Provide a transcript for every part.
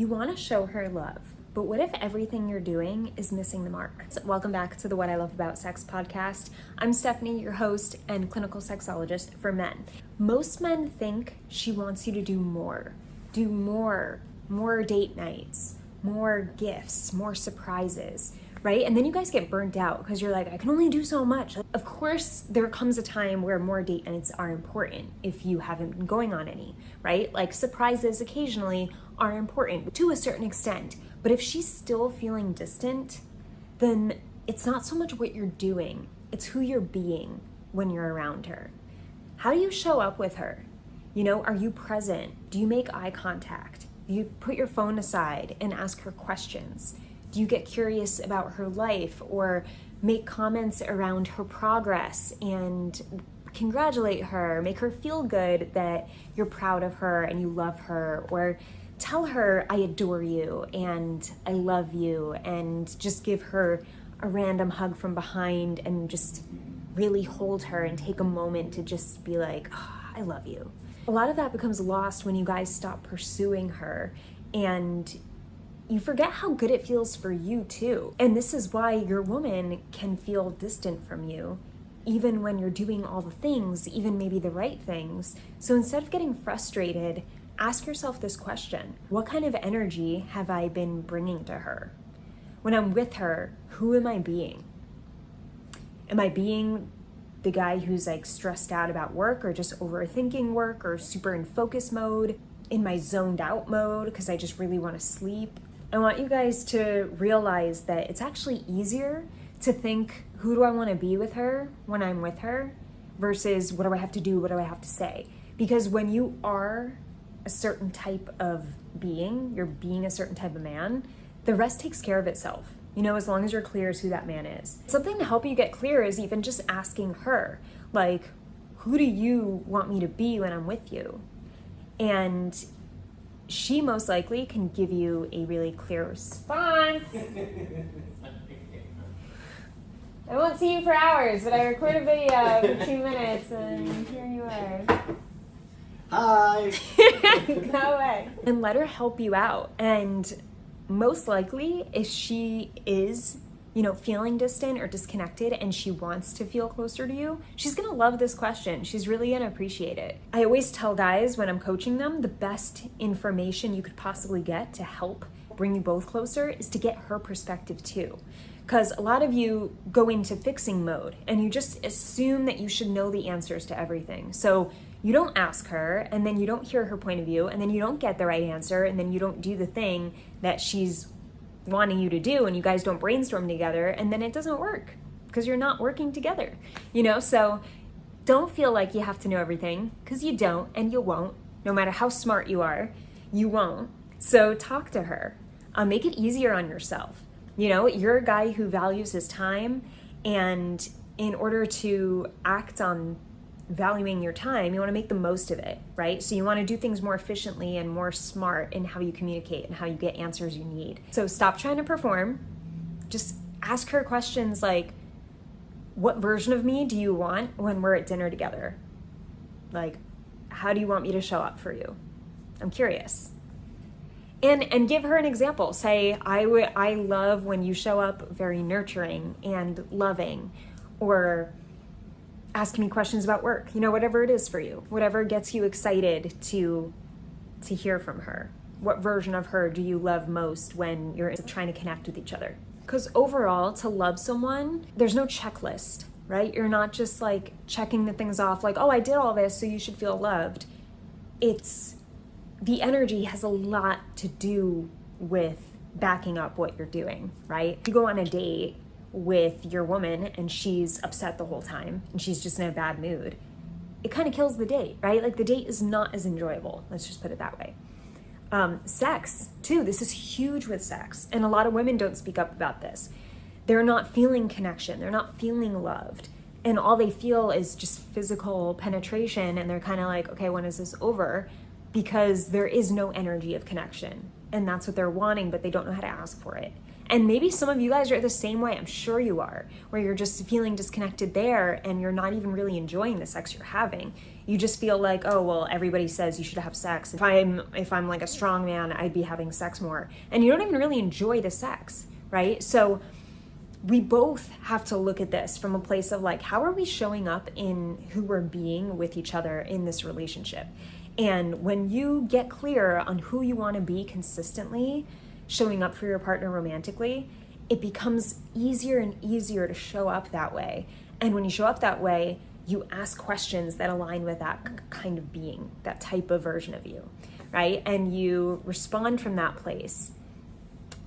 You want to show her love, but what if everything you're doing is missing the mark? Welcome back to the What I Love About Sex podcast. I'm Stephanie, your host and clinical sexologist for men. Most men think she wants you to do more date nights, more gifts, more surprises, right? And then you guys get burnt out because you're like, I can only do so much. Of course, there comes a time where more date nights are important if you haven't been going on any, right? Like surprises occasionally are important to a certain extent. But if she's still feeling distant, then it's not so much what you're doing, it's who you're being when you're around her. How do you show up with her? You know, are you present? Do you make eye contact? Do you put your phone aside and ask her questions? Do you get curious about her life or make comments around her progress and congratulate her, make her feel good that you're proud of her and you love her, or tell her I adore you and I love you, and just give her a random hug from behind and just really hold her and take a moment to just be like, oh, I love you. A lot of that becomes lost when you guys stop pursuing her and you forget how good it feels for you too. And this is why your woman can feel distant from you, even when you're doing all the things, even maybe the right things. So instead of getting frustrated, ask yourself this question: what kind of energy have I been bringing to her? When I'm with her, who am I being? Am I being the guy who's like stressed out about work or just overthinking work or super in focus mode, in my zoned out mode because I just really want to sleep? I want you guys to realize that it's actually easier to think, who do I want to be with her when I'm with her, versus what do I have to do, what do I have to say? Because when you are a certain type of being, you're being a certain type of man, the rest takes care of itself. You know, as long as you're clear as who that man is. Something to help you get clear is even just asking her, like, who do you want me to be when I'm with you? And she most likely can give you a really clear response. I won't see you for hours, but I record a video for 2 minutes and here you are. Hi. Go away. And let her help you out. And most likely, if she is, feeling distant or disconnected and she wants to feel closer to you, she's gonna love this question. She's really gonna appreciate it. I always tell guys when I'm coaching them, the best information you could possibly get to help bring you both closer is to get her perspective too. Because a lot of you go into fixing mode and you just assume that you should know the answers to everything. So you don't ask her, and then you don't hear her point of view, and then you don't get the right answer, and then you don't do the thing that she's wanting you to do, and you guys don't brainstorm together, and then it doesn't work because you're not working together, So don't feel like you have to know everything, because you don't, and you won't. No matter how smart you are, you won't. So talk to her. Make it easier on yourself. You're a guy who values his time, and in order to act on valuing your time, you want to make the most of it, right? So you want to do things more efficiently and more smart in how you communicate and how you get answers you need. So stop trying to perform. Just ask her questions like, what version of me do you want when we're at dinner together? Like, how do you want me to show up for you? I'm curious. And give her an example. Say, I love when you show up very nurturing and loving, or ask me questions about work, whatever it is for you, whatever gets you excited to hear from her. What version of her do you love most when you're trying to connect with each other? Because overall, to love someone, there's no checklist, right? You're not just like checking the things off like, oh, I did all this, so you should feel loved. The energy has a lot to do with backing up what you're doing, right? If you go on a date with your woman and she's upset the whole time and she's just in a bad mood, it kind of kills the date, right? Like the date is not as enjoyable. Let's just put it that way. Sex too. This is huge with sex. And a lot of women don't speak up about this. They're not feeling connection. They're not feeling loved. And all they feel is just physical penetration. And they're kind of like, okay, when is this over? Because there is no energy of connection. and that's what they're wanting, but they don't know how to ask for it. And maybe some of you guys are the same way, I'm sure you are, where you're just feeling disconnected there and you're not even really enjoying the sex you're having. You just feel like, oh, well, everybody says you should have sex. If I'm like a strong man, I'd be having sex more. And you don't even really enjoy the sex, right? So we both have to look at this from a place of like, how are we showing up in who we're being with each other in this relationship? And when you get clear on who you want to be consistently, showing up for your partner romantically, it becomes easier and easier to show up that way. And when you show up that way, you ask questions that align with that kind of being, that type of version of you, right? And you respond from that place.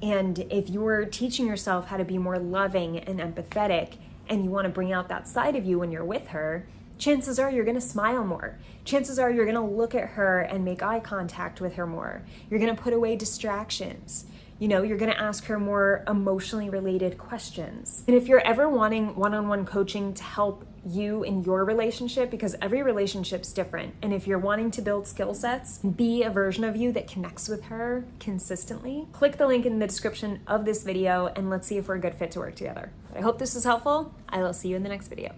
And if you're teaching yourself how to be more loving and empathetic, and you want to bring out that side of you when you're with her, chances are you're going to smile more. Chances are you're going to look at her and make eye contact with her more. You're going to put away distractions. You're going to ask her more emotionally related questions. And if you're ever wanting one-on-one coaching to help you in your relationship, because every relationship's different, and if you're wanting to build skill sets, be a version of you that connects with her consistently, click the link in the description of this video and let's see if we're a good fit to work together. I hope this is helpful. I will see you in the next video.